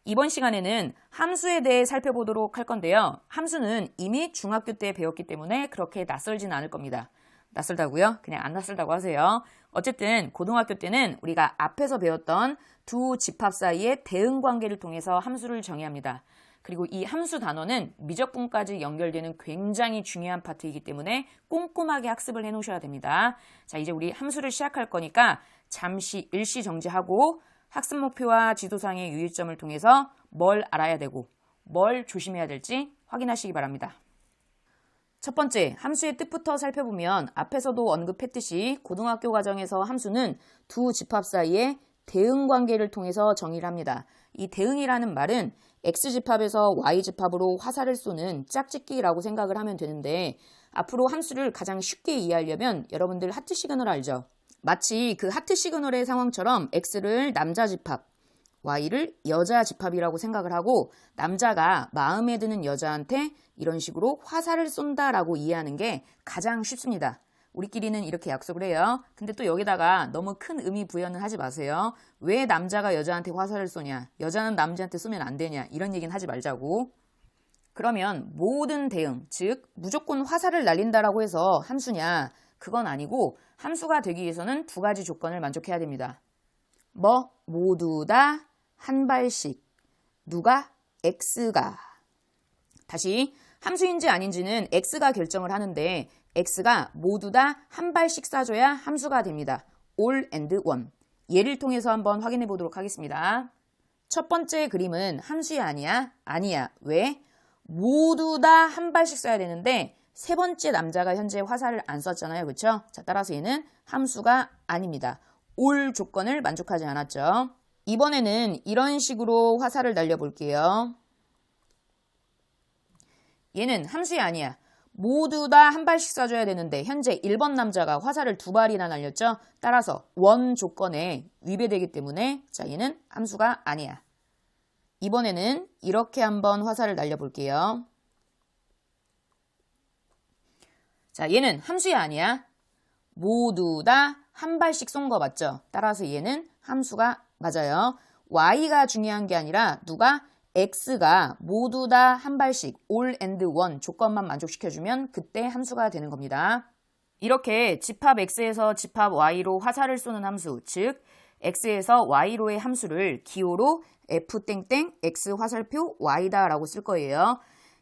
이번 시간에는 함수에 대해 살펴보도록 할 건데요. 함수는 이미 중학교 때 배웠기 때문에 그렇게 낯설진 않을 겁니다. 낯설다고요? 그냥 안 낯설다고 하세요. 어쨌든 고등학교 때는 우리가 앞에서 배웠던 두 집합 사이의 대응 관계를 통해서 함수를 정의합니다. 그리고 이 함수 단원은 미적분까지 연결되는 굉장히 중요한 파트이기 때문에 꼼꼼하게 학습을 해 놓으셔야 됩니다. 자, 이제 우리 함수를 시작할 거니까 잠시 일시 정지하고 학습 목표와 지도상의 유의점을 통해서 뭘 알아야 되고 뭘 조심해야 될지 확인하시기 바랍니다. 첫 번째, 함수의 뜻부터 살펴보면 앞에서도 언급했듯이 고등학교 과정에서 함수는 두 집합 사이의 대응 관계를 통해서 정의를 합니다. 이 대응이라는 말은 X집합에서 Y집합으로 화살을 쏘는 짝짓기라고 생각을 하면 되는데 앞으로 함수를 가장 쉽게 이해하려면 여러분들 하트 시그널 알죠? 마치 그 하트 시그널의 상황처럼 X를 남자 집합, Y를 여자 집합이라고 생각을 하고 남자가 마음에 드는 여자한테 이런 식으로 화살을 쏜다라고 이해하는 게 가장 쉽습니다. 우리끼리는 이렇게 약속을 해요. 근데 또 여기다가 너무 큰 의미 부여는 하지 마세요. 왜 남자가 여자한테 화살을 쏘냐? 여자는 남자한테 쏘면 안 되냐? 이런 얘기는 하지 말자고. 그러면 모든 대응, 즉 무조건 화살을 날린다라고 해서 함수냐? 그건 아니고 함수가 되기 위해서는 두 가지 조건을 만족해야 됩니다. 모두 다 한 발씩. 누가? X가. 다시 함수인지 아닌지는 X가 결정을 하는데 X가 모두 다 한 발씩 쏴줘야 함수가 됩니다. all and one. 예를 통해서 한번 확인해 보도록 하겠습니다. 첫 번째 그림은 함수야 아니야? 아니야. 왜? 모두 다 한 발씩 쏴야 되는데 세 번째 남자가 현재 화살을 안 쐈잖아요. 그렇죠? 자, 따라서 얘는 함수가 아닙니다. all 조건을 만족하지 않았죠. 이번에는 이런 식으로 화살을 날려볼게요. 얘는 함수야 아니야. 모두 다 한 발씩 쏴줘야 되는데 현재 1번 남자가 화살을 두 발이나 날렸죠. 따라서 원 조건에 위배되기 때문에 자, 얘는 함수가 아니야. 이번에는 이렇게 한번 화살을 날려볼게요. 자, 얘는 함수야 아니야. 모두 다 한 발씩 쏜 거 맞죠? 따라서 얘는 함수가 맞아요. Y가 중요한 게 아니라 누가? X가 모두 다 한 발씩 all and one 조건만 만족시켜주면 그때 함수가 되는 겁니다. 이렇게 집합 X에서 집합 Y로 화살을 쏘는 함수, 즉 X에서 Y로의 함수를 기호로 F X 화살표 Y다 라고 쓸 거예요.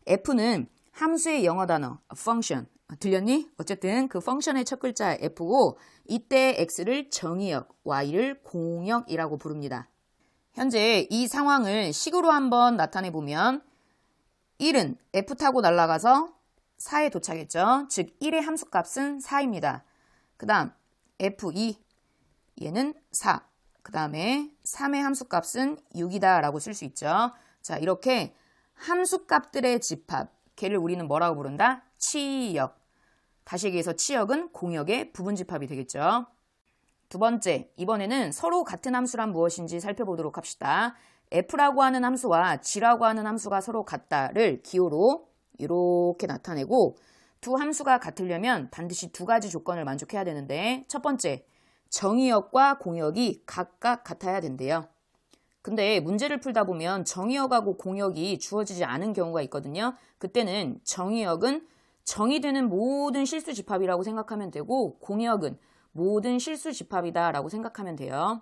F는 함수의 영어 단어 function. 들렸니? 어쨌든 그 펑션의 첫 글자 F고 이때 X를 정의역, Y를 공역이라고 부릅니다. 현재 이 상황을 식으로 한번 나타내 보면 1은 F 타고 날아가서 4에 도착했죠. 즉 1의 함수값은 4입니다. 그 다음 F2 얘는 4. 그 다음에 3의 함수값은 6이다 라고 쓸 수 있죠. 자, 이렇게 함수값들의 집합, 걔를 우리는 뭐라고 부른다? 치역. 다시 얘기해서 치역은 공역의 부분집합이 되겠죠. 두 번째, 이번에는 서로 같은 함수란 무엇인지 살펴보도록 합시다. F라고 하는 함수와 G라고 하는 함수가 서로 같다를 기호로 이렇게 나타내고 두 함수가 같으려면 반드시 두 가지 조건을 만족해야 되는데 첫 번째, 정의역과 공역이 각각 같아야 된대요. 근데 문제를 풀다 보면 정의역하고 공역이 주어지지 않은 경우가 있거든요. 그때는 정의역은 정의되는 모든 실수 집합이라고 생각하면 되고 공역은 모든 실수 집합이다 라고 생각하면 돼요.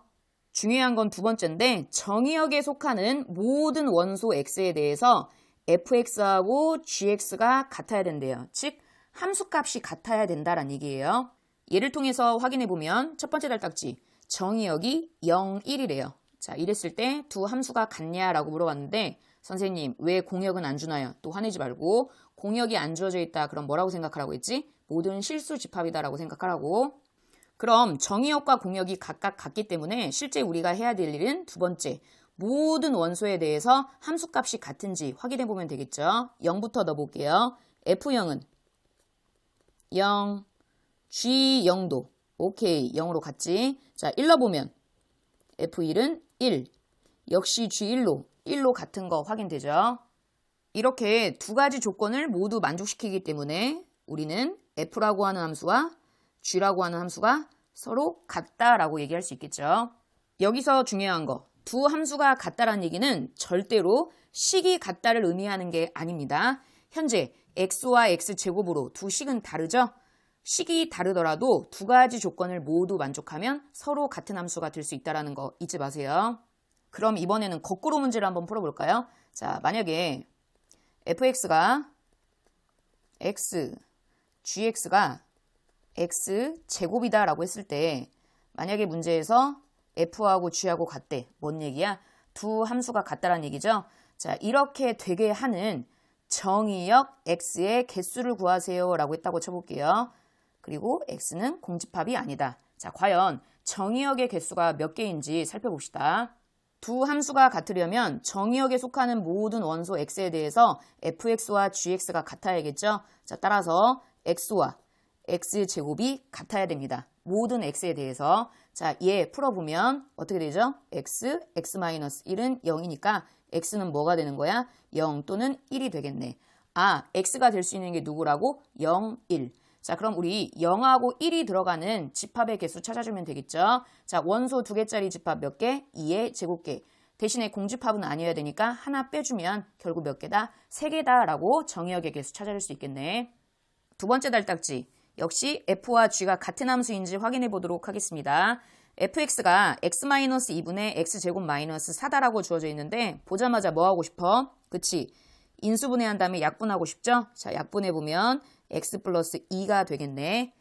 중요한 건 두 번째인데 정의역에 속하는 모든 원소 X에 대해서 fx하고 gx가 같아야 된대요. 즉 함수값이 같아야 된다는 얘기예요. 예를 통해서 확인해 보면 첫 번째 달딱지 정의역이 0, 1이래요. 자, 이랬을 때 두 함수가 같냐라고 물어봤는데 선생님 왜 공역은 안 주나요? 또 화내지 말고 공역이 안 주어져 있다 그럼 뭐라고 생각하라고 했지? 모든 실수 집합이다라고 생각하라고. 그럼 정의역과 공역이 각각 같기 때문에 실제 우리가 해야 될 일은 두 번째, 모든 원소에 대해서 함수값이 같은지 확인해 보면 되겠죠. 0부터 넣어볼게요. F0은 0, G0도 오케이 0으로 같지. 자, 1 넣어보면 F1은 1, 역시 G1로 1로 같은 거 확인되죠. 이렇게 두 가지 조건을 모두 만족시키기 때문에 우리는 F라고 하는 함수와 g라고 하는 함수가 서로 같다라고 얘기할 수 있겠죠. 여기서 중요한 거, 두 함수가 같다라는 얘기는 절대로 식이 같다를 의미하는 게 아닙니다. 현재 x와 x제곱으로 두 식은 다르죠? 식이 다르더라도 두 가지 조건을 모두 만족하면 서로 같은 함수가 될 수 있다는 거 잊지 마세요. 그럼 이번에는 거꾸로 문제를 한번 풀어볼까요? 자, 만약에 fx가 x, gx가 x제곱이다 라고 했을 때 만약에 문제에서 f하고 g하고 같대. 뭔 얘기야? 두 함수가 같다라는 얘기죠. 자, 이렇게 되게 하는 정의역 x의 개수를 구하세요 라고 했다고 쳐볼게요. 그리고 x는 공집합이 아니다. 자, 과연 정의역의 개수가 몇 개인지 살펴봅시다. 두 함수가 같으려면 정의역에 속하는 모든 원소 x에 대해서 fx와 gx가 같아야겠죠. 자, 따라서 x와 x제곱이 같아야 됩니다. 모든 x에 대해서. 자, 얘 풀어보면 어떻게 되죠? x-1은 0이니까 x는 뭐가 되는 거야? 0 또는 1이 되겠네. 아, x가 될 수 있는 게 누구라고? 0, 1. 자, 그럼 우리 0하고 1이 들어가는 집합의 개수 찾아주면 되겠죠? 자, 원소 2개짜리 집합 몇 개? 2의 제곱개. 대신에 공집합은 아니어야 되니까 하나 빼주면 결국 몇 개다? 3개다라고 정의역의 개수 찾아줄 수 있겠네. 두 번째 달딱지. 역시 f와 g가 같은 함수인지 확인해 보도록 하겠습니다. fx가 x-2분의 x제곱 마이너스 4다라고 주어져 있는데 보자마자 뭐 하고 싶어? 그치? 인수분해한 다음에 약분하고 싶죠? 자, 약분해보면 x 플러스 2가 되겠네.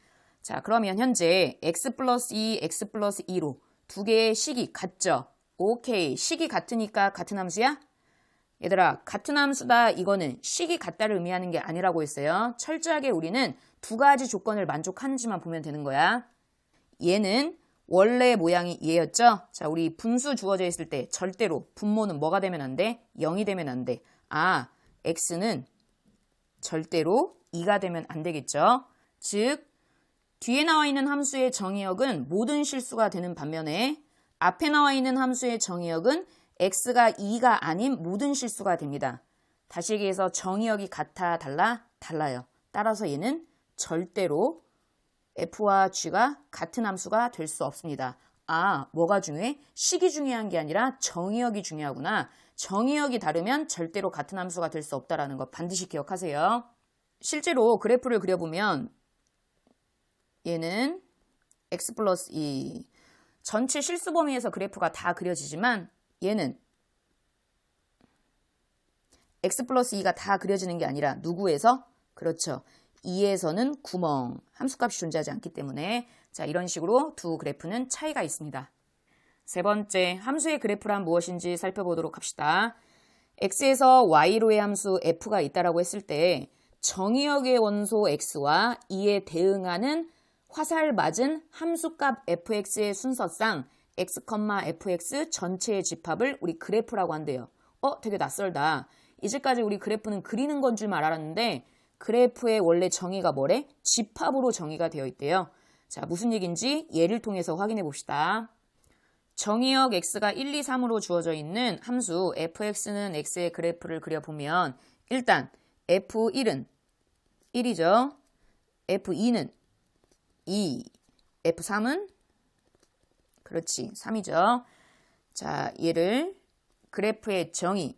자, 그러면 현재 x 플러스 2, x 플러스 2로 두 개의 식이 같죠? 오케이. 식이 같으니까 같은 함수야? 얘들아, 같은 함수다. 이거는 식이 같다를 의미하는 게 아니라고 했어요. 철저하게 우리는 두 가지 조건을 만족하는지만 보면 되는 거야. 얘는 원래 모양이 얘였죠? 자, 우리 분수 주어져 있을 때 절대로 분모는 뭐가 되면 안 돼? 0이 되면 안 돼. 아, x는 절대로 2가 되면 안 되겠죠? 즉, 뒤에 나와 있는 함수의 정의역은 모든 실수가 되는 반면에 앞에 나와 있는 함수의 정의역은 x가 2가 아닌 모든 실수가 됩니다. 다시 얘기해서 정의역이 같아, 달라? 달라요. 따라서 얘는 절대로 f와 g가 같은 함수가 될 수 없습니다. 아, 뭐가 중요해? 식이 중요한 게 아니라 정의역이 중요하구나. 정의역이 다르면 절대로 같은 함수가 될 수 없다는 거 반드시 기억하세요. 실제로 그래프를 그려보면 얘는 x 플러스 2 전체 실수 범위에서 그래프가 다 그려지지만 얘는 x 플러스 2가 다 그려지는 게 아니라 누구에서? 그렇죠. 2에서는 구멍, 함수값이 존재하지 않기 때문에 자, 이런 식으로 두 그래프는 차이가 있습니다. 세 번째, 함수의 그래프란 무엇인지 살펴보도록 합시다. x에서 y로의 함수 f가 있다라고 했을 때 정의역의 원소 x와 이에 대응하는 화살 맞은 함수값 fx의 순서상 x, fx 전체의 집합을 우리 그래프라고 한대요. 되게 낯설다. 이제까지 우리 그래프는 그리는 건 줄만 알았는데 그래프의 원래 정의가 뭐래? 집합으로 정의가 되어 있대요. 자, 무슨 얘기인지 예를 통해서 확인해 봅시다. 정의역 x가 1, 2, 3으로 주어져 있는 함수 fx는 x의 그래프를 그려보면 일단 f1은 1이죠. f2는 2, f3은 그렇지 3이죠. 자, 얘를 그래프의 정의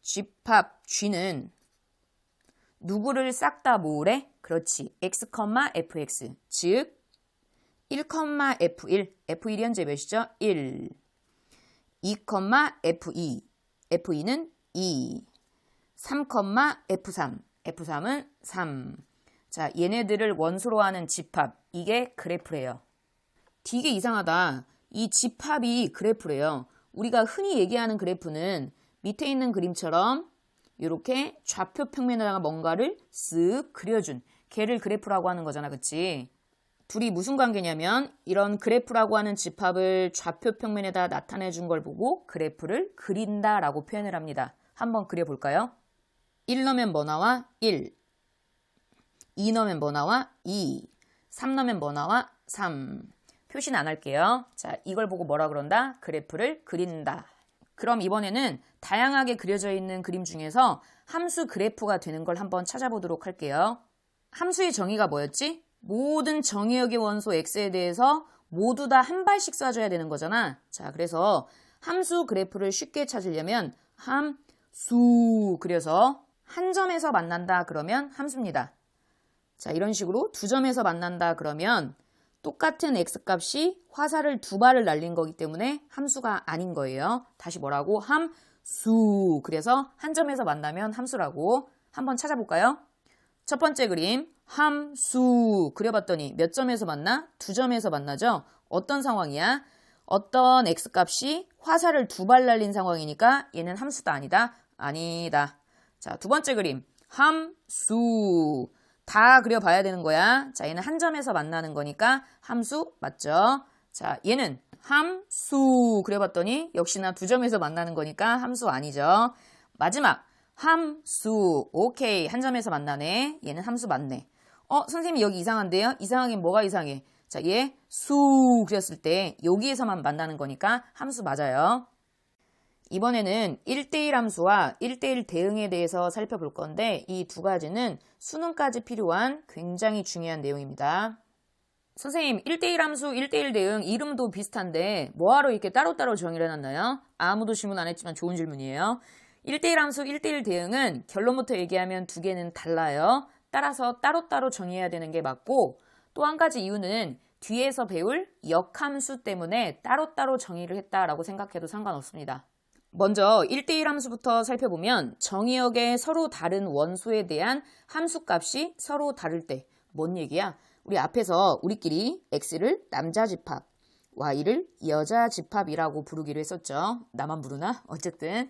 집합 g는 누구를 싹 다 모으래? 그렇지. x, fx. 즉 1, f1. f1이 현재 몇이죠? 1. 2, f2. f2는 2. 3, f3. f3은 3. 자, 얘네들을 원소로 하는 집합. 이게 그래프래요. 되게 이상하다. 이 집합이 그래프래요. 우리가 흔히 얘기하는 그래프는 밑에 있는 그림처럼 이렇게 좌표 평면에다가 뭔가를 쓱 그려준 걔를 그래프라고 하는 거잖아. 그치? 둘이 무슨 관계냐면 이런 그래프라고 하는 집합을 좌표 평면에다 나타내 준 걸 보고 그래프를 그린다라고 표현을 합니다. 한번 그려볼까요? 1 넣으면 뭐 나와? 1. 2 넣으면 뭐 나와? 2. 3 넣으면 뭐 나와? 3. 표시는 안 할게요. 자, 이걸 보고 뭐라 그런다? 그래프를 그린다. 그럼 이번에는 다양하게 그려져 있는 그림 중에서 함수 그래프가 되는 걸 한번 찾아보도록 할게요. 함수의 정의가 뭐였지? 모든 정의역의 원소 x에 대해서 모두 다 한 발씩 쏴줘야 되는 거잖아. 자, 그래서 함수 그래프를 쉽게 찾으려면 함수 그려서 한 점에서 만난다 그러면 함수입니다. 자, 이런 식으로 두 점에서 만난다 그러면 똑같은 x값이 화살을 두 발을 날린 거기 때문에 함수가 아닌 거예요. 다시 뭐라고? 함수. 그래서 한 점에서 만나면 함수라고. 한번 찾아볼까요? 첫 번째 그림 함수 그려봤더니 몇 점에서 만나? 두 점에서 만나죠? 어떤 상황이야? 어떤 x값이 화살을 두 발 날린 상황이니까 얘는 함수다 아니다? 아니다. 자, 두 번째 그림 함수 다 그려봐야 되는 거야. 자, 얘는 한 점에서 만나는 거니까 함수 맞죠? 자, 얘는 함수 그려봤더니 역시나 두 점에서 만나는 거니까 함수 아니죠? 마지막 함수 오케이 한 점에서 만나네. 얘는 함수 맞네. 선생님 여기 이상한데요? 이상하긴 뭐가 이상해? 자, 얘 수 그렸을 때 여기에서만 만나는 거니까 함수 맞아요. 이번에는 1대1 함수와 1대1 대응에 대해서 살펴볼 건데 이 두 가지는 수능까지 필요한 굉장히 중요한 내용입니다. 선생님 1대1 함수, 1대1 대응 이름도 비슷한데 뭐하러 이렇게 따로따로 정의를 해놨나요? 아무도 질문 안 했지만 좋은 질문이에요. 1대1 함수, 1대1 대응은 결론부터 얘기하면 두 개는 달라요. 따라서 따로따로 정의해야 되는 게 맞고 또 한 가지 이유는 뒤에서 배울 역함수 때문에 따로따로 정의를 했다라고 생각해도 상관없습니다. 먼저 1대1 함수부터 살펴보면 정의역의 서로 다른 원소에 대한 함수값이 서로 다를 때 뭔 얘기야? 우리 앞에서 우리끼리 x를 남자 집합, y를 여자 집합이라고 부르기로 했었죠. 나만 부르나? 어쨌든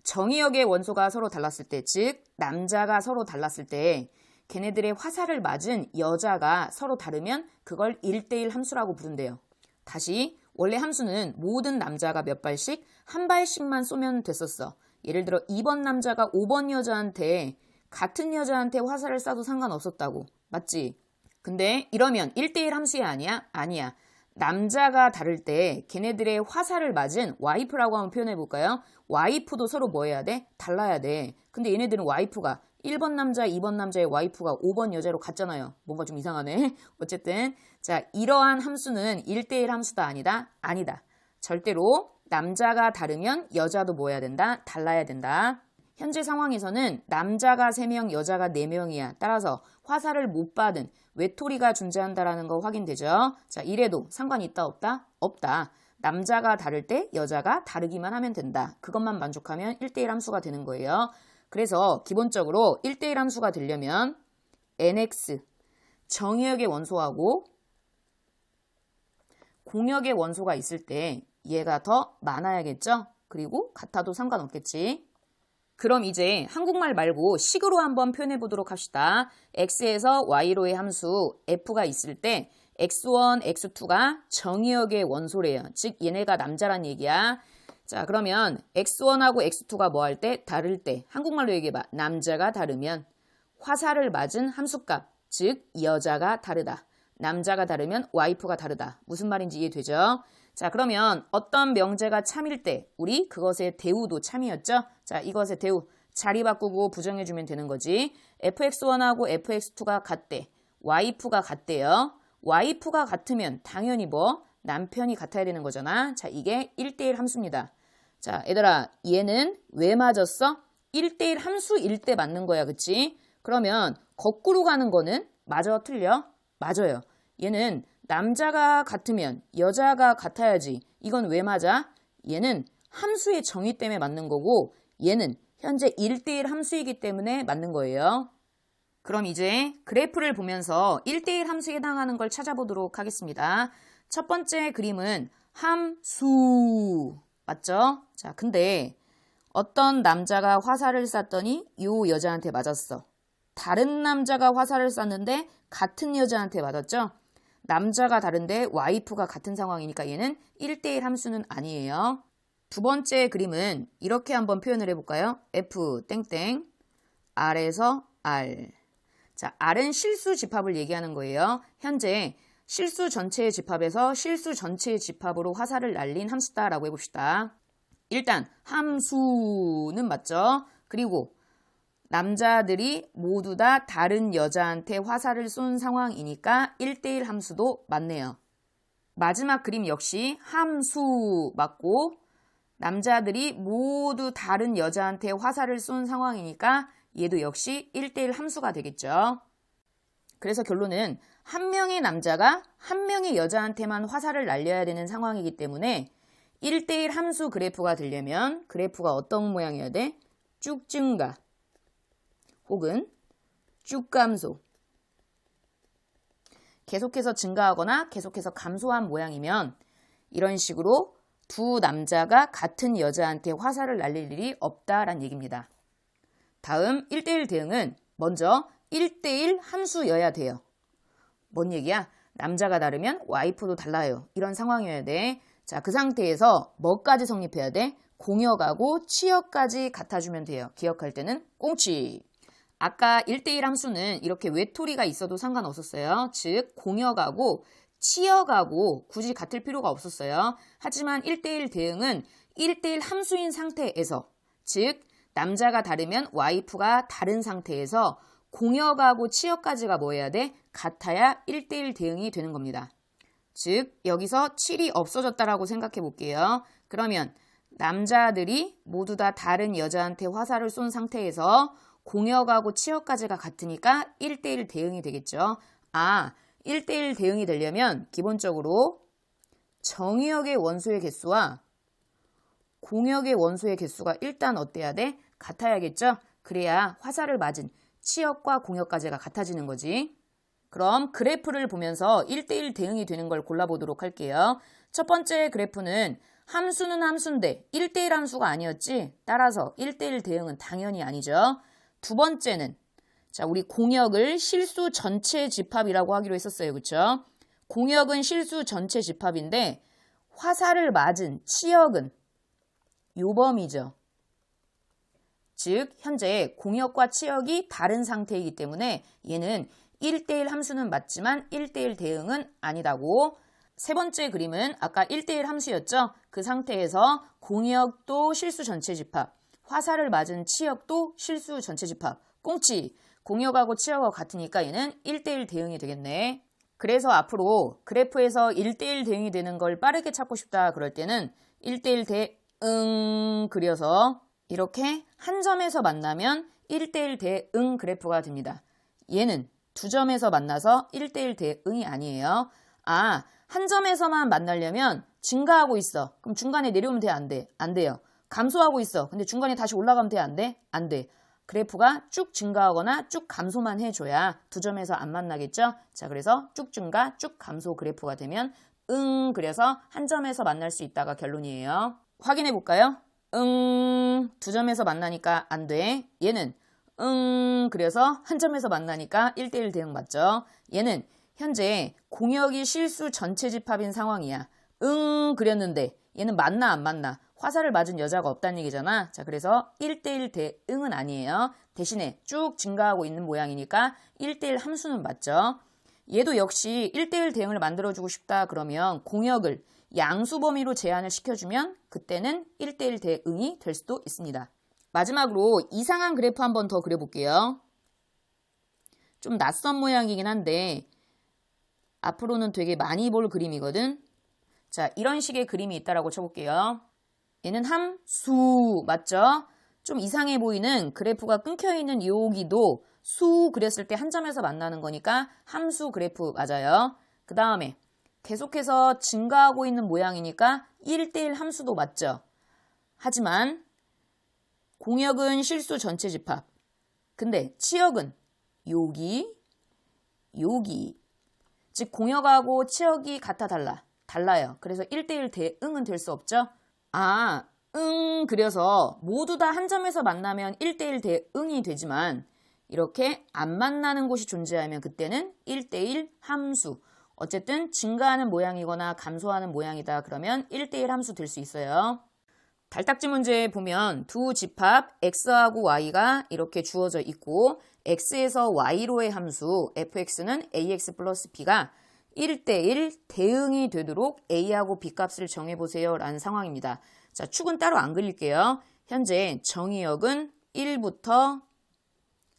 정의역의 원소가 서로 달랐을 때, 즉 남자가 서로 달랐을 때 걔네들의 화살을 맞은 여자가 서로 다르면 그걸 1대1 함수라고 부른대요. 다시 원래 함수는 모든 남자가 몇 발씩 한 발씩만 쏘면 됐었어. 예를 들어 2번 남자가 5번 여자한테 같은 여자한테 화살을 쏴도 상관없었다고. 맞지? 근데 이러면 1대1 함수야 아니야? 아니야. 남자가 다를 때 걔네들의 화살을 맞은 와이프라고 한번 표현해 볼까요? 와이프도 서로 뭐 해야 돼? 달라야 돼. 근데 얘네들은 와이프가 1번 남자, 2번 남자의 와이프가 5번 여자로 같잖아요. 뭔가 좀 이상하네. 어쨌든 자, 이러한 함수는 1대1 함수다 아니다? 아니다. 절대로 남자가 다르면 여자도 뭐 해야 된다? 달라야 된다. 현재 상황에서는 남자가 3명, 여자가 4명이야. 따라서 화살을 못 받은 외톨이가 존재한다라는 거 확인되죠? 자, 이래도 상관이 있다 없다? 없다. 남자가 다를 때 여자가 다르기만 하면 된다. 그것만 만족하면 1대1 함수가 되는 거예요. 그래서 기본적으로 1대1 함수가 되려면 nx 정의역의 원소하고 공역의 원소가 있을 때 얘가 더 많아야겠죠? 그리고 같아도 상관없겠지. 그럼 이제 한국말 말고 식으로 한번 표현해 보도록 합시다. x에서 y로의 함수 f가 있을 때 x1, x2가 정의역의 원소래요. 즉 얘네가 남자란 얘기야. 자, 그러면 x1하고 x2가 뭐 할 때? 다를 때. 한국말로 얘기해봐. 남자가 다르면 화살을 맞은 함수값, 즉 여자가 다르다. 남자가 다르면 와이프가 다르다. 무슨 말인지 이해되죠? 자, 그러면 어떤 명제가 참일 때 우리 그것의 대우도 참이었죠? 자, 이것의 대우 자리 바꾸고 부정해주면 되는 거지. fx1하고 fx2가 같대. 와이프가 같대요. 와이프가 같으면 당연히 뭐? 남편이 같아야 되는 거잖아. 자, 이게 1대1 함수입니다. 자, 얘들아, 얘는 왜 맞았어? 1대1 함수일 때 맞는 거야, 그치? 그러면 거꾸로 가는 거는 맞아, 틀려? 맞아요. 얘는 남자가 같으면 여자가 같아야지. 이건 왜 맞아? 얘는 함수의 정의 때문에 맞는 거고 얘는 현재 1대1 함수이기 때문에 맞는 거예요. 그럼 이제 그래프를 보면서 1대1 함수에 해당하는 걸 찾아보도록 하겠습니다. 첫 번째 그림은 함수 맞죠? 자, 근데 어떤 남자가 화살을 쐈더니 요 여자한테 맞았어. 다른 남자가 화살을 쐈는데 같은 여자한테 맞았죠? 남자가 다른데 와이프가 같은 상황이니까 얘는 1대1 함수는 아니에요. 두 번째 그림은 이렇게 한번 표현을 해볼까요? F 땡땡 R에서 R. 자, R은 실수 집합을 얘기하는 거예요. 현재 실수 전체의 집합에서 실수 전체의 집합으로 화살을 날린 함수다라고 해봅시다. 일단 함수는 맞죠? 그리고 남자들이 모두 다 다른 여자한테 화살을 쏜 상황이니까 1대1 함수도 맞네요. 마지막 그림 역시 함수 맞고 남자들이 모두 다른 여자한테 화살을 쏜 상황이니까 얘도 역시 1대1 함수가 되겠죠. 그래서 결론은 한 명의 남자가 한 명의 여자한테만 화살을 날려야 되는 상황이기 때문에 1대1 함수 그래프가 되려면 그래프가 어떤 모양이어야 돼? 쭉 증가 혹은 쭉 감소. 계속해서 증가하거나 계속해서 감소한 모양이면 이런 식으로 두 남자가 같은 여자한테 화살을 날릴 일이 없다라는 얘기입니다. 다음 1대1 대응은 먼저 1대1 함수여야 돼요. 뭔 얘기야? 남자가 다르면 와이프도 달라요. 이런 상황이어야 돼. 자, 그 상태에서 뭐까지 성립해야 돼? 공역하고 치역까지 같아주면 돼요. 기억할 때는 꽁치. 아까 1대1 함수는 이렇게 외톨이가 있어도 상관없었어요. 즉 공역하고 치역하고 굳이 같을 필요가 없었어요. 하지만 1대1 대응은 1대1 함수인 상태에서 즉 남자가 다르면 와이프가 다른 상태에서 공역하고 치역까지가 뭐 해야 돼? 같아야 1대1 대응이 되는 겁니다. 즉 여기서 7이 없어졌다라고 생각해 볼게요. 그러면 남자들이 모두 다 다른 여자한테 화살을 쏜 상태에서 공역하고 치역까지가 같으니까 1대1 대응이 되겠죠. 1대1 대응이 되려면 기본적으로 정의역의 원소의 개수와 공역의 원소의 개수가 일단 어때야 돼? 같아야겠죠? 그래야 화살을 맞은 치역과 공역까지가 같아지는 거지. 그럼 그래프를 보면서 1대1 대응이 되는 걸 골라보도록 할게요. 첫 번째 그래프는 함수는 함수인데 1대1 함수가 아니었지? 따라서 1대1 대응은 당연히 아니죠. 두 번째는 자 우리 공역을 실수 전체 집합이라고 하기로 했었어요. 그렇죠? 공역은 실수 전체 집합인데 화살을 맞은 치역은 요범이죠. 즉 현재 공역과 치역이 다른 상태이기 때문에 얘는 1대1 함수는 맞지만 1대1 대응은 아니다고. 세 번째 그림은 아까 1대1 함수였죠. 그 상태에서 공역도 실수 전체 집합, 화살을 맞은 치역도 실수 전체 집합, 꽁치. 공역하고 치역하고 같으니까 얘는 1대1 대응이 되겠네. 그래서 앞으로 그래프에서 1대1 대응이 되는 걸 빠르게 찾고 싶다 그럴 때는 1대1 대응 그려서 이렇게 한 점에서 만나면 1대1 대응 그래프가 됩니다. 얘는 두 점에서 만나서 1대1 대응이 아니에요. 한 점에서만 만나려면 증가하고 있어. 그럼 중간에 내려오면 돼? 안 돼? 안 돼요. 감소하고 있어. 근데 중간에 다시 올라가면 돼? 안 돼? 안 돼. 그래프가 쭉 증가하거나 쭉 감소만 해줘야 두 점에서 안 만나겠죠? 자, 그래서 쭉 증가, 쭉 감소 그래프가 되면 그래서 한 점에서 만날 수 있다가 결론이에요. 확인해 볼까요? 두 점에서 만나니까 안 돼. 얘는 그래서 한 점에서 만나니까 1대1 대응 맞죠? 얘는 현재 공역이 실수 전체 집합인 상황이야. 그렸는데 얘는 맞나 안 맞나? 화살을 맞은 여자가 없다는 얘기잖아. 자, 그래서 1대1 대응은 아니에요. 대신에 쭉 증가하고 있는 모양이니까 1대1 함수는 맞죠. 얘도 역시 1대1 대응을 만들어주고 싶다 그러면 공역을 양수 범위로 제한을 시켜주면 그때는 1대1 대응이 될 수도 있습니다. 마지막으로 이상한 그래프 한번 더 그려볼게요. 좀 낯선 모양이긴 한데 앞으로는 되게 많이 볼 그림이거든. 자, 이런 식의 그림이 있다라고 쳐볼게요. 얘는 함수 맞죠? 좀 이상해 보이는 그래프가 끊겨있는 여기도 수 그렸을 때 한 점에서 만나는 거니까 함수 그래프 맞아요. 그 다음에 계속해서 증가하고 있는 모양이니까 1대1 함수도 맞죠. 하지만 공역은 실수 전체 집합. 근데 치역은 여기. 즉 공역하고 치역이 같아 달라요. 그래서 1대1 대응은 될 수 없죠. 그려서 모두 다 한 점에서 만나면 1대1 대응이 되지만 이렇게 안 만나는 곳이 존재하면 그때는 1대1 함수. 어쨌든 증가하는 모양이거나 감소하는 모양이다 그러면 1대1 함수 될 수 있어요. 달딱지 문제에 보면 두 집합 x하고 y가 이렇게 주어져 있고 x에서 y로의 함수 fx는 ax 플러스 b가 1대1 대응이 되도록 a하고 b 값을 정해보세요 라는 상황입니다. 자, 축은 따로 안 그릴게요. 현재 정의역은 1부터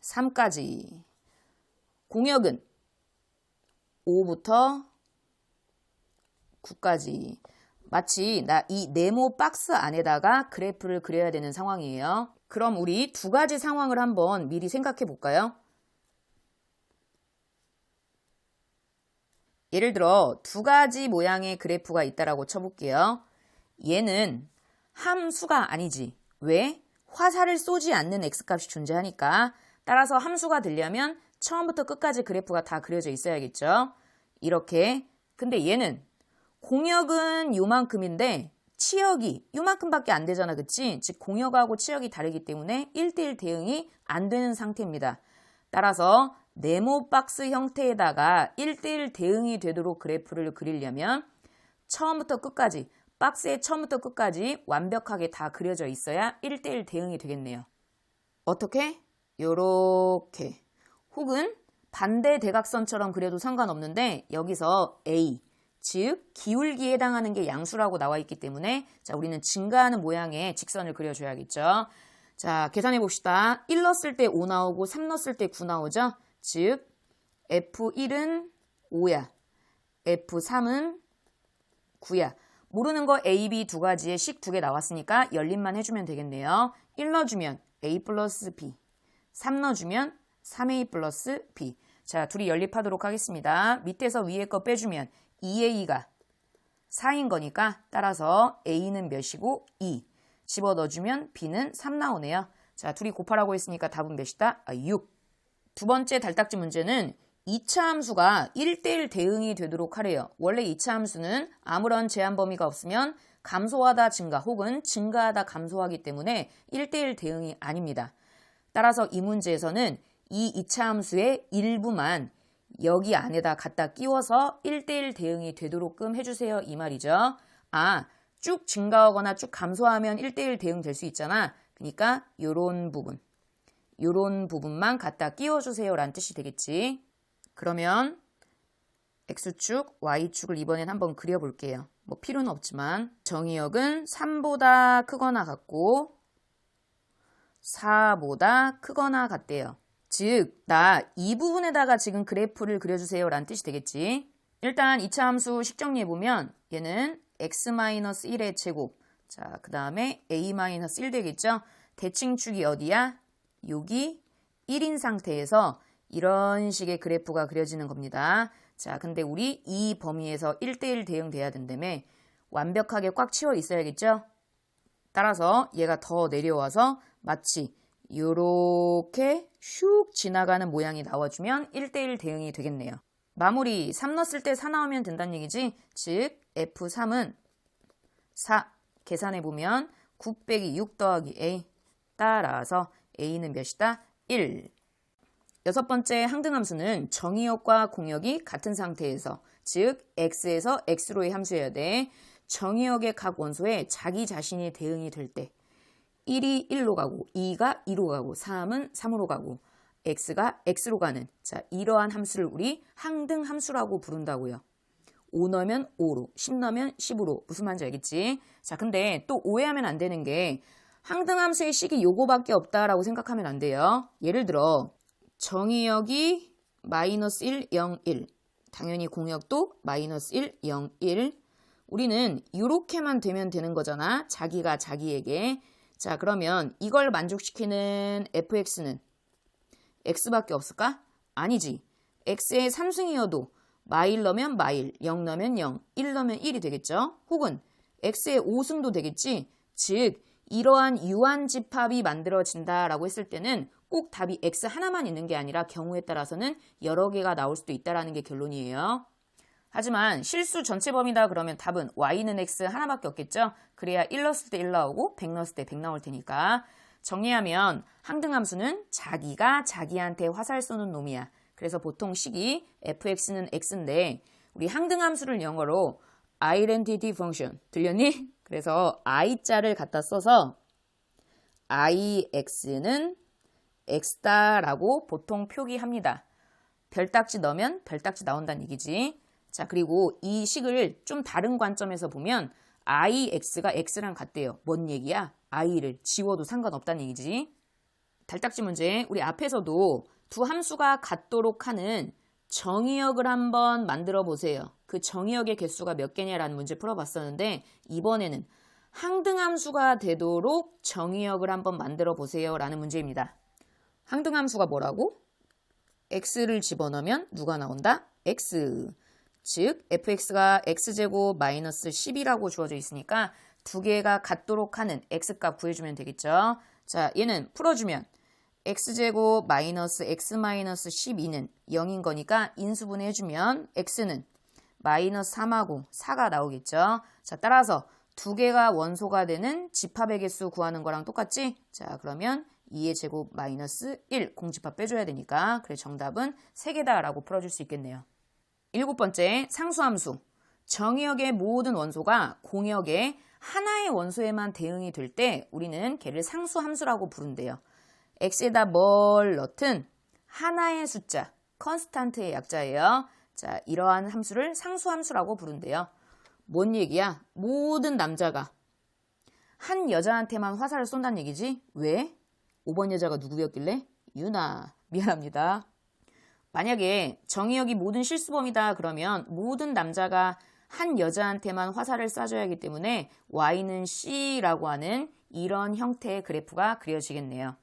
3까지. 공역은 5부터 9까지. 마치 나 이 네모 박스 안에다가 그래프를 그려야 되는 상황이에요. 그럼 우리 두 가지 상황을 한번 미리 생각해 볼까요? 예를 들어 두 가지 모양의 그래프가 있다라고 쳐볼게요. 얘는 함수가 아니지. 왜? 화살을 쏘지 않는 x값이 존재하니까. 따라서 함수가 되려면 처음부터 끝까지 그래프가 다 그려져 있어야겠죠. 이렇게. 근데 얘는 공역은 요만큼인데 치역이 요만큼밖에 안 되잖아. 그치? 즉 공역하고 치역이 다르기 때문에 1대1 대응이 안 되는 상태입니다. 따라서 네모 박스 형태에다가 1대1 대응이 되도록 그래프를 그리려면 처음부터 끝까지, 박스의 처음부터 끝까지 완벽하게 다 그려져 있어야 1대1 대응이 되겠네요. 어떻게? 요렇게. 혹은 반대 대각선처럼 그려도 상관없는데 여기서 A, 즉 기울기에 해당하는 게 양수라고 나와 있기 때문에 자, 우리는 증가하는 모양의 직선을 그려줘야겠죠. 자, 계산해 봅시다. 1 넣었을 때 5 나오고 3 넣었을 때 9 나오죠. 즉 F1은 5야. F3은 9야. 모르는 거 A, B 두 가지에 식 두 개 나왔으니까 열림만 해주면 되겠네요. 1 넣어주면 A 플러스 B, 3 넣어주면 3A 플러스 B. 자, 둘이 연립하도록 하겠습니다. 밑에서 위에 거 빼주면 2A가 4인 거니까 따라서 A는 몇이고 2. 집어넣어주면 B는 3 나오네요. 자, 둘이 곱하라고 했으니까 답은 몇이다? 6. 두 번째 달딱지 문제는 2차 함수가 1대1 대응이 되도록 하래요. 원래 2차 함수는 아무런 제한 범위가 없으면 감소하다 증가 혹은 증가하다 감소하기 때문에 1대1 대응이 아닙니다. 따라서 이 문제에서는 이 2차 함수의 일부만 여기 안에다 갖다 끼워서 1대1 대응이 되도록끔 해주세요. 이 말이죠. 아, 쭉 증가하거나 쭉 감소하면 1대1 대응 될 수 있잖아. 그러니까 요런 부분만 갖다 끼워주세요. 라는 뜻이 되겠지. 그러면 X축, Y축을 이번엔 한번 그려볼게요. 뭐 필요는 없지만 정의역은 3보다 크거나 같고 4보다 크거나 같대요. 즉, 나 이 부분에다가 지금 그래프를 그려주세요 라는 뜻이 되겠지. 일단 2차 함수 식 정리해보면 얘는 x-1의 제곱, 자, 그 다음에 a-1 되겠죠. 대칭축이 어디야? 여기 1인 상태에서 이런 식의 그래프가 그려지는 겁니다. 자, 근데 우리 이 범위에서 1대1 대응돼야 된다며 완벽하게 꽉 채워 있어야겠죠. 따라서 얘가 더 내려와서 마치 요렇게 슉 지나가는 모양이 나와주면 1대1 대응이 되겠네요. 마무리 3 넣었을 때 4 나오면 된다는 얘기지. 즉 F3은 4 계산해보면 9 빼기 6 더하기 A 따라서 A는 몇이다? 1. 여섯 번째 항등함수는 정의역과 공역이 같은 상태에서 즉 X에서 X로의 함수여야 돼. 정의역의 각 원소에 자기 자신이 대응이 될 때 1이 1로 가고 2가 2로 가고 3은 3으로 가고 x가 x로 가는 자 이러한 함수를 우리 항등함수라고 부른다고요. 5 넣으면 5로 10 넣으면 10으로 무슨 말인지 알겠지? 자 근데 또 오해하면 안 되는 게 항등함수의 식이 요거밖에 없다라고 생각하면 안 돼요. 예를 들어 정의역이 마이너스 1, 0, 1 당연히 공역도 마이너스 1, 0, 1 우리는 이렇게만 되면 되는 거잖아. 자기가 자기에게. 자 그러면 이걸 만족시키는 fx는 x밖에 없을까? 아니지. x의 3승이어도 마일 넣으면 마일, 0 넣으면 0, 1 넣으면 1이 되겠죠? 혹은 x의 5승도 되겠지? 즉 이러한 유한집합이 만들어진다라고 했을 때는 꼭 답이 x 하나만 있는 게 아니라 경우에 따라서는 여러 개가 나올 수도 있다라는 게 결론이에요. 하지만 실수 전체 범위다 그러면 답은 y는 x 하나밖에 없겠죠? 그래야 1 넣었을 때 1 나오고 100 넣었을 때 100 나올 테니까 정리하면 항등함수는 자기가 자기한테 화살 쏘는 놈이야. 그래서 보통 식이 fx는 x인데 우리 항등함수를 영어로 identity function 들렸니? 그래서 i자를 갖다 써서 ix는 x다라고 보통 표기합니다. 별딱지 넣으면 별딱지 나온다는 얘기지. 자 그리고 이 식을 좀 다른 관점에서 보면 ix가 x랑 같대요. 뭔 얘기야? i를 지워도 상관없다는 얘기지. 달딱지 문제, 우리 앞에서도 두 함수가 같도록 하는 정의역을 한번 만들어 보세요. 그 정의역의 개수가 몇 개냐라는 문제 풀어봤었는데 이번에는 항등함수가 되도록 정의역을 한번 만들어 보세요 라는 문제입니다. 항등함수가 뭐라고? x를 집어넣으면 누가 나온다? x. 즉 fx가 x제곱 마이너스 10이라고 주어져 있으니까 두 개가 같도록 하는 x값 구해주면 되겠죠. 자, 얘는 풀어주면 x제곱 마이너스 x 마이너스 12는 0인 거니까 인수분해 해주면 x는 마이너스 3하고 4가 나오겠죠. 자, 따라서 두 개가 원소가 되는 집합의 개수 구하는 거랑 똑같지? 자, 그러면 2의 제곱 마이너스 1 공집합 빼줘야 되니까 그래 정답은 3개다 라고 풀어줄 수 있겠네요. 7번째 상수함수. 정의역의 모든 원소가 공역의 하나의 원소에만 대응이 될 때 우리는 걔를 상수함수라고 부른대요. x에다 뭘 넣든 하나의 숫자, 컨스탄트의 약자예요. 자, 이러한 함수를 상수함수라고 부른대요. 뭔 얘기야? 모든 남자가 한 여자한테만 화살을 쏜다는 얘기지? 왜? 5번 여자가 누구였길래? 유나. 미안합니다. 만약에 정의역이 모든 실수범이다 그러면 모든 남자가 한 여자한테만 화살을 쏴줘야 하기 때문에 y는 c라고 하는 이런 형태의 그래프가 그려지겠네요.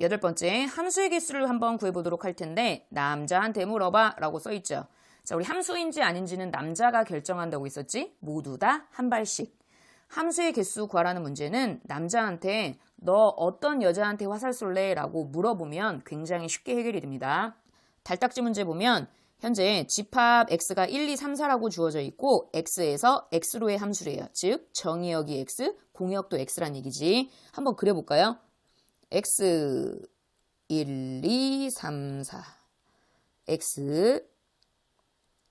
8번째, 함수의 개수를 한번 구해보도록 할 텐데 남자한테 물어봐 라고 써있죠. 자, 우리 함수인지 아닌지는 남자가 결정한다고 있었지? 모두 다 한 발씩. 함수의 개수 구하라는 문제는 남자한테 너 어떤 여자한테 화살 쏠래? 라고 물어보면 굉장히 쉽게 해결이 됩니다. 달딱지 문제 보면 현재 집합 x가 1, 2, 3, 4라고 주어져 있고 x에서 x로의 함수래요. 즉 정의역이 x, 공역도 x란 얘기지. 한번 그려볼까요? x 1, 2, 3, 4 x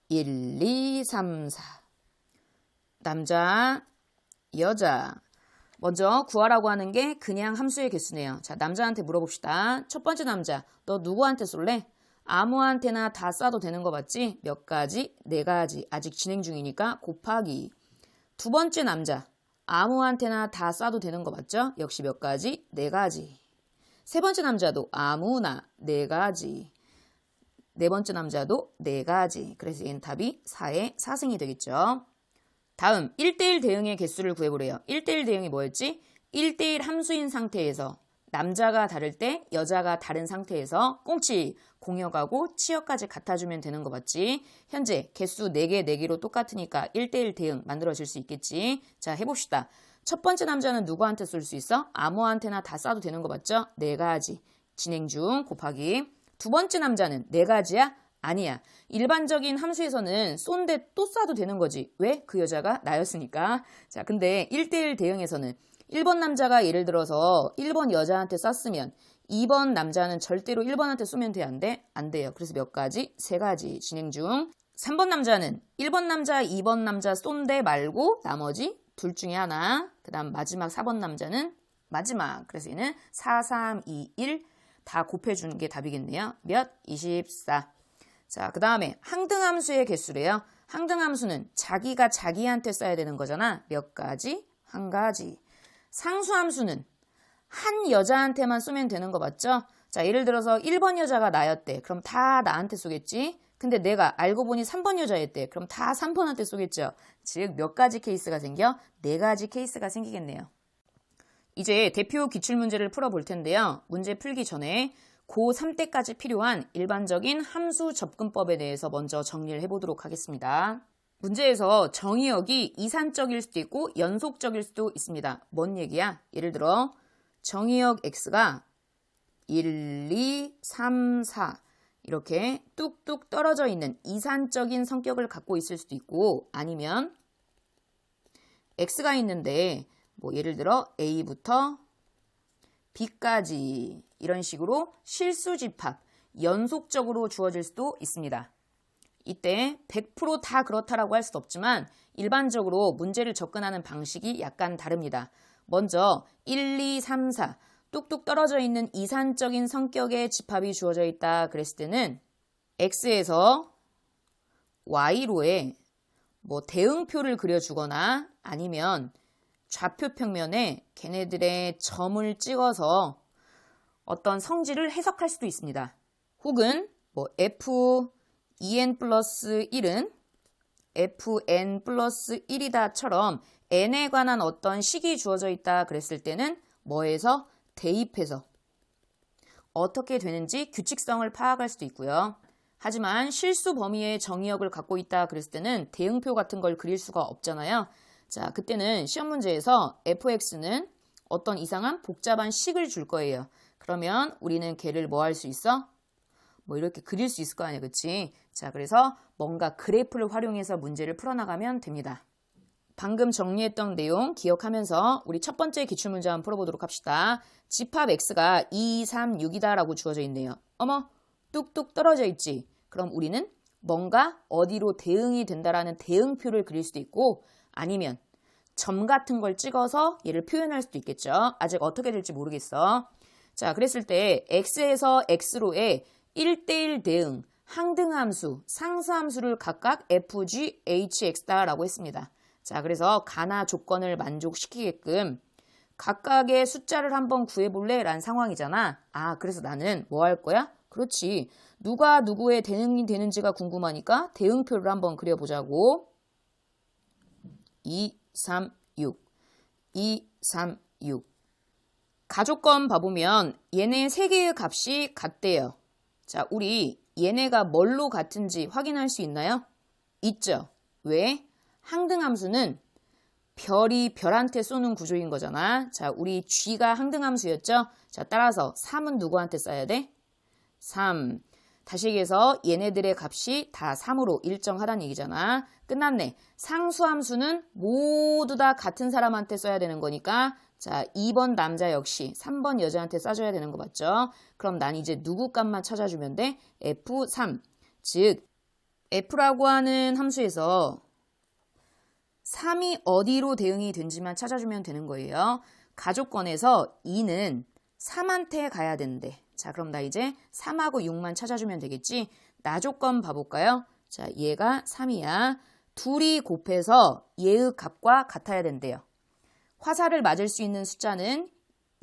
1, 2, 3, 4 남자, 여자. 먼저 구하라고 하는 게 그냥 함수의 개수네요. 자, 남자한테 물어봅시다. 첫 번째 남자, 너 누구한테 쏠래? 아무한테나 다 쏴도 되는 거 맞지? 몇 가지? 4가지. 아직 진행 중이니까 곱하기. 두 번째 남자, 아무한테나 다 쏴도 되는 거 맞죠? 역시 몇 가지? 4가지. 세 번째 남자도 아무나 4가지. 네 번째 남자도 4가지. 그래서 얘는 답이 4의 4승이 되겠죠. 다음 1대1 대응의 개수를 구해보래요. 1대1 대응이 뭐였지? 1대1 함수인 상태에서 남자가 다를 때 여자가 다른 상태에서 꽁치 공역하고 치역까지 같아주면 되는 거 맞지? 현재 개수 4개 4개로 똑같으니까 1대1 대응 만들어질 수 있겠지? 자, 해봅시다. 첫 번째 남자는 누구한테 쏠 수 있어? 아무한테나 다 쏴도 되는 거 맞죠? 4가지. 진행 중 곱하기. 두 번째 남자는 4가지야? 아니야. 일반적인 함수에서는 쏜데 또 쏴도 되는 거지. 왜? 그 여자가 나였으니까. 자, 근데 1대1 대응에서는 1번 남자가 예를 들어서 1번 여자한테 쐈으면 2번 남자는 절대로 1번한테 쏘면 돼? 안 돼? 안 돼요. 그래서 몇 가지? 3가지. 진행 중. 3번 남자는 1번 남자, 2번 남자 쏜데 말고 나머지 둘 중에 하나. 그 다음 마지막 4번 남자는 마지막. 그래서 얘는 4, 3, 2, 1 다 곱해주는 게 답이겠네요. 몇? 24. 자, 그 다음에 항등함수의 개수래요. 항등함수는 자기가 자기한테 써야 되는 거잖아. 몇 가지? 한 가지. 상수함수는 한 여자한테만 쏘면 되는 거 맞죠? 자, 예를 들어서 1번 여자가 나였대. 그럼 다 나한테 쏘겠지? 근데 내가 알고 보니 3번 여자였대. 그럼 다 3번한테 쏘겠죠? 즉, 몇 가지 케이스가 생겨? 4가지 케이스가 생기겠네요. 이제 대표 기출문제를 풀어볼 텐데요. 문제 풀기 전에 고3 때까지 필요한 일반적인 함수 접근법에 대해서 먼저 정리를 해보도록 하겠습니다. 문제에서 정의역이 이산적일 수도 있고 연속적일 수도 있습니다. 뭔 얘기야? 예를 들어 정의역 x가 1, 2, 3, 4 이렇게 뚝뚝 떨어져 있는 이산적인 성격을 갖고 있을 수도 있고 아니면 x가 있는데 뭐 예를 들어 a부터 b까지 이런 식으로 실수집합, 연속적으로 주어질 수도 있습니다. 이때 100% 다 그렇다라고 할 수도 없지만 일반적으로 문제를 접근하는 방식이 약간 다릅니다. 먼저 1, 2, 3, 4 뚝뚝 떨어져 있는 이산적인 성격의 집합이 주어져 있다 그랬을 때는 x에서 y로의 뭐 대응표를 그려주거나 아니면 좌표 평면에 걔네들의 점을 찍어서 어떤 성질을 해석할 수도 있습니다. 혹은 뭐 fn 플러스 1은 fn 플러스 1이다처럼 n에 관한 어떤 식이 주어져 있다 그랬을 때는 뭐에서? 대입해서 어떻게 되는지 규칙성을 파악할 수도 있고요. 하지만 실수 범위의 정의역을 갖고 있다 그랬을 때는 대응표 같은 걸 그릴 수가 없잖아요. 자, 그때는 시험 문제에서 fx는 어떤 이상한 복잡한 식을 줄 거예요. 그러면 우리는 걔를 뭐 할 수 있어? 뭐 이렇게 그릴 수 있을 거 아니야, 그치? 자, 그래서 뭔가 그래프를 활용해서 문제를 풀어나가면 됩니다. 방금 정리했던 내용 기억하면서 우리 첫 번째 기출문제 한번 풀어보도록 합시다. 집합 x가 2, 3, 6이다 라고 주어져 있네요. 어머, 뚝뚝 떨어져 있지? 그럼 우리는 뭔가 어디로 대응이 된다라는 대응표를 그릴 수도 있고 아니면 점 같은 걸 찍어서 얘를 표현할 수도 있겠죠. 아직 어떻게 될지 모르겠어. 자, 그랬을 때 x에서 x로의 1대1 대응, 항등함수, 상수함수를 각각 fg, hx다라고 했습니다. 자, 그래서 가나 조건을 만족시키게끔 각각의 숫자를 한번 구해볼래? 라는 상황이잖아. 아, 그래서 나는 뭐 할 거야? 그렇지. 누가 누구의 대응이 되는지가 궁금하니까 대응표를 한번 그려보자고. 2, 3, 6. 2, 3, 6. 가족건 봐보면 얘네 세 개의 값이 같대요. 자, 우리 얘네가 뭘로 같은지 확인할 수 있나요? 있죠. 왜? 항등함수는 별이 별한테 쏘는 구조인 거잖아. 자, 우리 G가 항등함수였죠? 자, 따라서 3은 누구한테 써야 돼? 3. 다시 얘기해서 얘네들의 값이 다 3으로 일정하다는 얘기잖아. 끝났네. 상수함수는 모두 다 같은 사람한테 써야 되는 거니까 자, 2번 남자 역시 3번 여자한테 써줘야 되는 거 맞죠? 그럼 난 이제 누구 값만 찾아주면 돼? F3. 즉, F라고 하는 함수에서 3이 어디로 대응이 된지만 찾아주면 되는 거예요. 가족권에서 2는 3한테 가야 되는데 자, 그럼 나 이제 3하고 6만 찾아주면 되겠지? 나조건 봐볼까요? 자, 얘가 3이야. 둘이 곱해서 얘의 값과 같아야 된대요. 화살을 맞을 수 있는 숫자는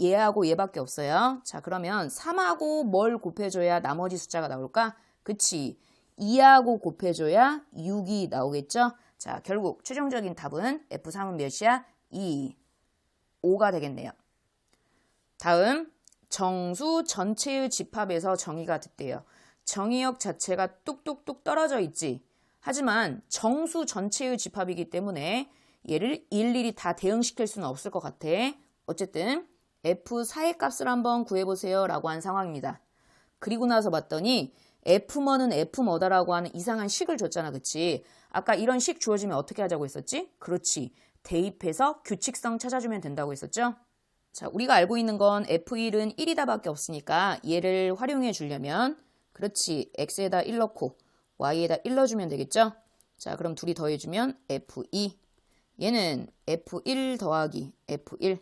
얘하고 얘밖에 없어요. 자, 그러면 3하고 뭘 곱해줘야 나머지 숫자가 나올까? 그치. 2하고 곱해줘야 6이 나오겠죠? 자, 결국 최종적인 답은 F3은 몇이야? 2. 5가 되겠네요. 다음, 정수 전체의 집합에서 정의가 됐대요. 정의역 자체가 뚝뚝뚝 떨어져 있지. 하지만 정수 전체의 집합이기 때문에 얘를 일일이 다 대응시킬 수는 없을 것 같아. 어쨌든 F4의 값을 한번 구해보세요 라고 한 상황입니다. 그리고 나서 봤더니 F뭐는 F뭐다라고 하는 이상한 식을 줬잖아. 그치? 아까 이런 식 주어지면 어떻게 하자고 했었지? 그렇지. 대입해서 규칙성 찾아주면 된다고 했었죠? 자, 우리가 알고 있는 건 F1은 1이다 밖에 없으니까 얘를 활용해 주려면 그렇지. X에다 1 넣고 Y에다 1 넣어주면 되겠죠? 자, 그럼 둘이 더해주면 F2. 얘는 F1 더하기 F1.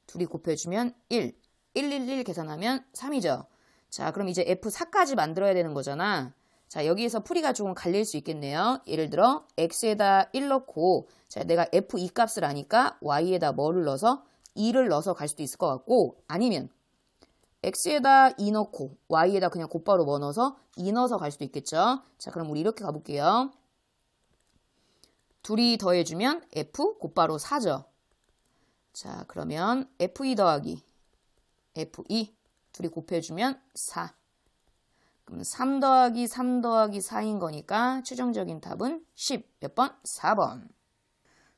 둘이 곱해주면 1. 1, 1, 1 계산하면 3이죠. 자, 그럼 이제 F4까지 만들어야 되는 거잖아. 자, 여기에서 풀이가 조금 갈릴 수 있겠네요. 예를 들어 X에다 1 넣고 자, 내가 F2 값을 아니까 Y에다 뭐를 넣어서 2를 넣어서 갈 수도 있을 것 같고 아니면 X에다 2 넣고 Y에다 그냥 곧바로 뭐 넣어서 2 넣어서 갈 수도 있겠죠. 자, 그럼 우리 이렇게 가볼게요. 둘이 더해주면 F 곧바로 4죠. 자, 그러면 F2 더하기 F2 둘이 곱해주면 4. 그럼 3 더하기 3 더하기 4인 거니까 최종적인 답은 10. 몇 번? 4번.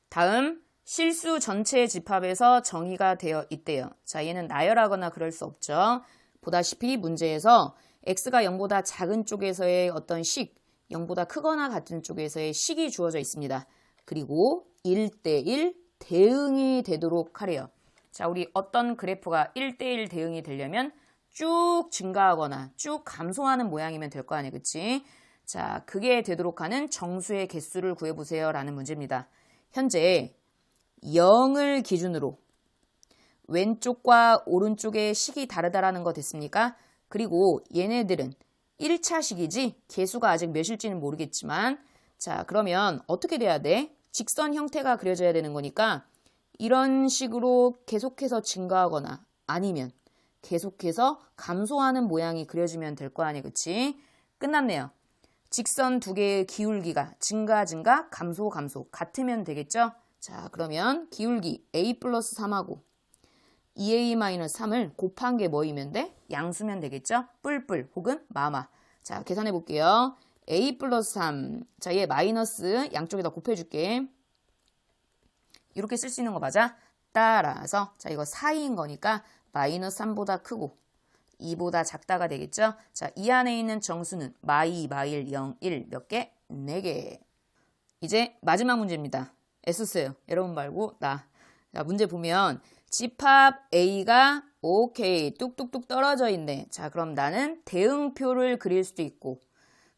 다음 실수 전체 집합에서 정의가 되어 있대요. 자, 얘는 나열하거나 그럴 수 없죠. 보다시피 문제에서 x가 0보다 작은 쪽에서의 어떤 식, 0보다 크거나 같은 쪽에서의 식이 주어져 있습니다. 그리고 1대1 대응이 되도록 하래요. 자, 우리 어떤 그래프가 1대1 대응이 되려면 쭉 증가하거나 쭉 감소하는 모양이면 될 거 아니에요. 그치? 자, 그게 되도록 하는 정수의 개수를 구해보세요 라는 문제입니다. 현재 0을 기준으로 왼쪽과 오른쪽의 식이 다르다라는 거 됐습니까? 그리고 얘네들은 1차 식이지 개수가 아직 몇일지는 모르겠지만 자, 그러면 어떻게 돼야 돼? 직선 형태가 그려져야 되는 거니까 이런 식으로 계속해서 증가하거나 아니면 계속해서 감소하는 모양이 그려지면 될 거 아니에요. 그치? 끝났네요. 직선 두 개의 기울기가 증가, 감소, 같으면 되겠죠? 자, 그러면 기울기 a 플러스 3하고 2a-3을 곱한 게 뭐이면 돼? 양수면 되겠죠? 뿔뿔 혹은 마마. 자, 계산해 볼게요. a 플러스 3. 자, 얘 마이너스 양쪽에다 곱해줄게. 이렇게 쓸 수 있는 거 맞아? 따라서 자, 이거 4인 거니까 마이너스 3보다 크고 2보다 작다가 되겠죠? 자, 이 안에 있는 정수는 마일, 0, 1 몇 개? 4개. 이제 마지막 문제입니다. 애썼어요. 여러분 말고 나. 자, 문제 보면 집합 A가 오케이 뚝뚝뚝 떨어져 있네. 자, 그럼 나는 대응표를 그릴 수도 있고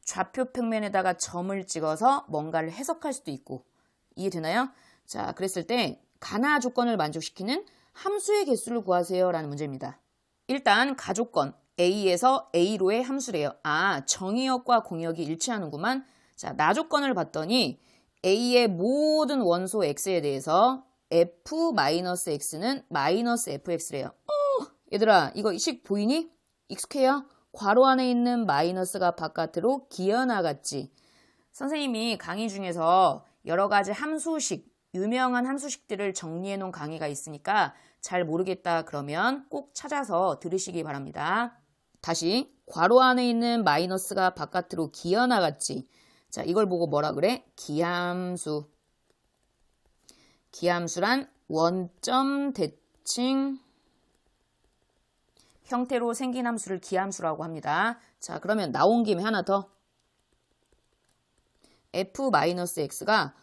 좌표 평면에다가 점을 찍어서 뭔가를 해석할 수도 있고 이해되나요? 자, 그랬을 때 가나 조건을 만족시키는 함수의 개수를 구하세요 라는 문제입니다. 일단 가조건 A에서 A로의 함수래요. 아, 정의역과 공역이 일치하는구만. 자, 나조건을 봤더니 A의 모든 원소 X에 대해서 F-X는 마이너스 FX래요. 얘들아, 이거 식 보이니? 익숙해요? 괄호 안에 있는 마이너스가 바깥으로 기어나갔지. 선생님이 강의 중에서 여러 가지 함수식, 유명한 함수식들을 정리해 놓은 강의가 있으니까 잘 모르겠다 그러면 꼭 찾아서 들으시기 바랍니다. 다시 괄호 안에 있는 마이너스가 바깥으로 기어나갔지. 자, 이걸 보고 뭐라 그래? 기함수. 기함수란 원점 대칭 형태로 생긴 함수를 기함수라고 합니다. 자, 그러면 나온 김에 하나 더. F-X가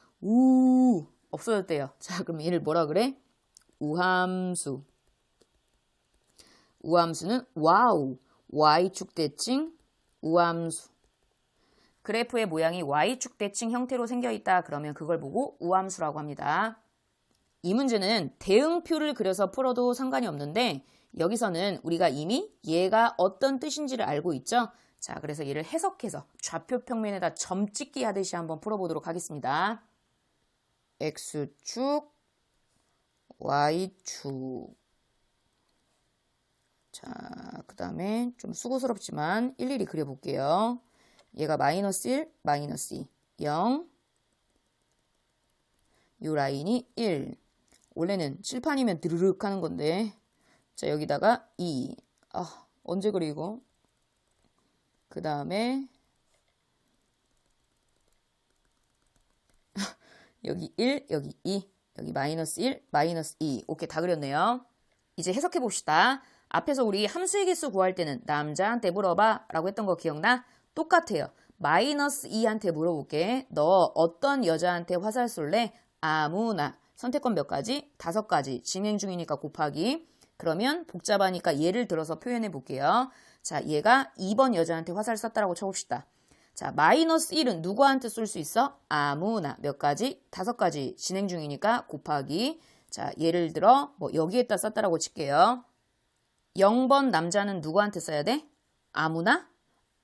없어졌대요. 자, 그럼 얘를 뭐라 그래? 우함수. 우함수는 와우. Y축 대칭 우함수. 그래프의 모양이 Y축 대칭 형태로 생겨있다. 그러면 그걸 보고 우함수라고 합니다. 이 문제는 대응표를 그려서 풀어도 상관이 없는데 여기서는 우리가 이미 얘가 어떤 뜻인지를 알고 있죠? 자, 그래서 얘를 해석해서 좌표 평면에다 점 찍기 하듯이 한번 풀어보도록 하겠습니다. X축, Y축. 자, 그 다음에 좀 수고스럽지만 일일이 그려볼게요. 얘가 마이너스 1, 마이너스 2, 0. 이 라인이 1. 원래는 칠판이면 드르륵 하는 건데. 자, 여기다가 2. 언제 그리고? 그 다음에 여기 1, 여기 2, 여기 마이너스 1, 마이너스 2. 오케이, 다 그렸네요. 이제 해석해 봅시다. 앞에서 우리 함수의 개수 구할 때는 남자한테 물어봐 라고 했던 거 기억나? 똑같아요. 마이너스 2한테 물어볼게. 너 어떤 여자한테 화살 쏠래? 아무나. 선택권 몇 가지? 5가지. 진행 중이니까 곱하기. 그러면 복잡하니까 예를 들어서 표현해 볼게요. 자, 얘가 2번 여자한테 화살 쐈다라고 쳐봅시다. 자, 마이너스 1은 누구한테 쏠 수 있어? 아무나. 몇 가지? 5가지. 진행 중이니까 곱하기. 자, 예를 들어 뭐 여기에다 쐈다라고 칠게요. 0번 남자는 누구한테 써야 돼? 아무나?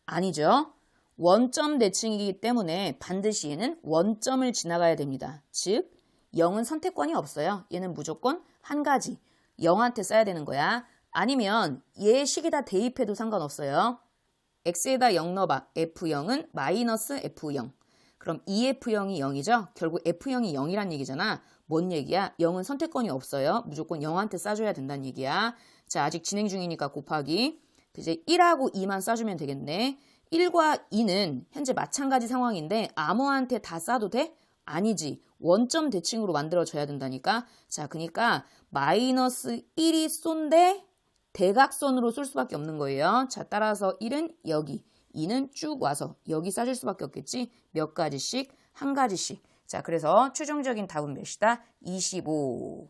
아니죠. 원점 대칭이기 때문에 반드시 얘는 원점을 지나가야 됩니다. 즉 0은 선택권이 없어요. 얘는 무조건 한 가지. 0한테 써야 되는 거야. 아니면 얘 식에다 대입해도 상관없어요. x에다 0 넣어봐. f0은 마이너스 f0. 그럼 2f0이 0이죠? 결국 f0이 0이란 얘기잖아. 뭔 얘기야? 0은 선택권이 없어요. 무조건 0한테 쏴줘야 된다는 얘기야. 자, 아직 진행 중이니까 곱하기. 이제 1하고 2만 쏴주면 되겠네. 1과 2는 현재 마찬가지 상황인데 아무한테 다 쏴도 돼? 아니지. 원점 대칭으로 만들어줘야 된다니까. 자, 그러니까 마이너스 1이 쏜데 대각선으로 쏠 수밖에 없는 거예요. 자, 따라서 1은 여기, 2는 쭉 와서 여기 쏴줄 수밖에 없겠지. 몇 가지씩, 한 가지씩. 자, 그래서 최종적인 답은 몇이다? 25.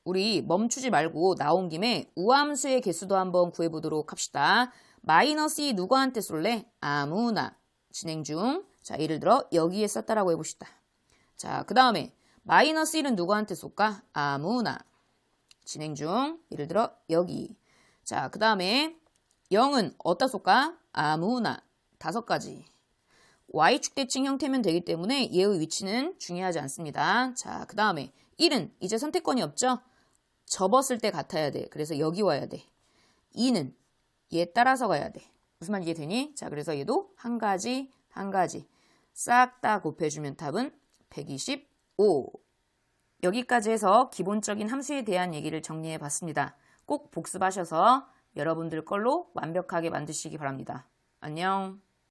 우리 멈추지 말고 나온 김에 우함수의 개수도 한번 구해보도록 합시다. 마이너스 2 누구한테 쏠래? 아무나. 진행 중. 자, 예를 들어 여기에 썼다라고 해봅시다. 자, 그 다음에 마이너스 1은 누구한테 쏠까? 아무나. 진행 중. 예를 들어 여기. 자, 그 다음에 0은 어디다 쏠까? 아무나. 5가지. Y축 대칭 형태면 되기 때문에 얘의 위치는 중요하지 않습니다. 자, 그 다음에 1은 이제 선택권이 없죠? 접었을 때 같아야 돼. 그래서 여기 와야 돼. 2는 얘 따라서 가야 돼. 무슨 말인지 이해되니? 자, 그래서 얘도 한 가지 싹 다 곱해주면 답은 125. 여기까지 해서 기본적인 함수에 대한 얘기를 정리해 봤습니다. 꼭 복습하셔서 여러분들 걸로 완벽하게 만드시기 바랍니다. 안녕.